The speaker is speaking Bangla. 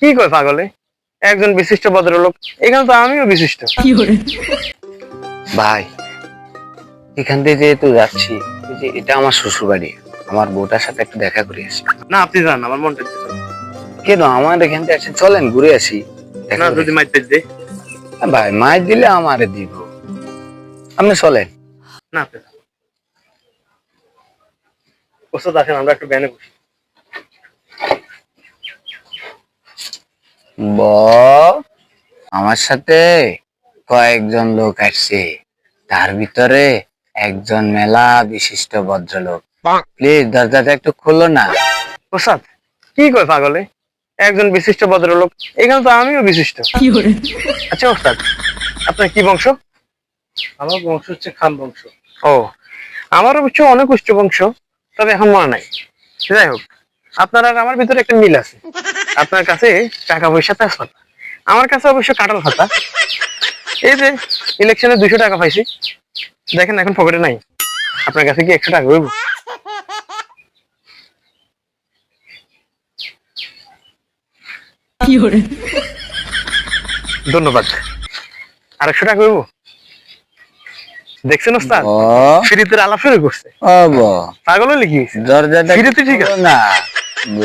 কি কয় পাগলে? একজন বিশিষ্ট ভদ্রলোক, এখানে তো আমিও বিশিষ্ট। ভাই, এখান থেকে যেহেতু যাচ্ছি, এই যে এটা আমার শ্বশুর বাড়ি, আমার বউটার সাথে একটু দেখা করে আসি। না আপনি যান, আমার মনটা দিতে চান। কেন আমার এখান থেকে আসেন, চলেন ঘুরে আসি। দেখা না করে যদি আসি। মাইতে দে। ভাই মায়ের দিলে আমারে দিব, আপনি চলেন। না আপনি যান। ওস্তাদ আসেন, আমরা একটু ব্যানে বসি। ব আমার সাথে কয়েকজন লোক আসছে, তার ভিতরে একজন মেলা বিশিষ্ট ভদ্রলোক। প্লিজ দরজাটা একটু খোলো না। ওস্তাদ কি কয় পাগলে? একজন বিশিষ্ট ভদ্রলোক, এখানে তো আমিও বিশিষ্ট। আচ্ছা ওস্তাদ, আপনার কি বংশ? আমার বংশ হচ্ছে খান বংশ। ও, আমার অবশ্য অনেক উচ্চ বংশ, তবে এখন মনে নাই। যাই হোক, আপনার আর আমার ভিতরে একটা মিল আছে। আপনার কাছে টাকা পয়সা তেজপাতা, আমার কাছে অবশ্য কাঁঠাল খাতা। এই যে ইলেকশনে 200 টাকা পাইছি, দেখেন এখন পকেটে নাই। আপনার কাছে কি 100 টাকা হইব? ধন্যবাদ। আর 100 টাকা হইব? দেখছেন ওস্তাদ, ও ফ্রিতে আলাপ শুরু করছে। ও ব পাগল হলে কি হয়েছে? দরজাটা ফ্রিতে ঠিক খোলো আছে। না। ব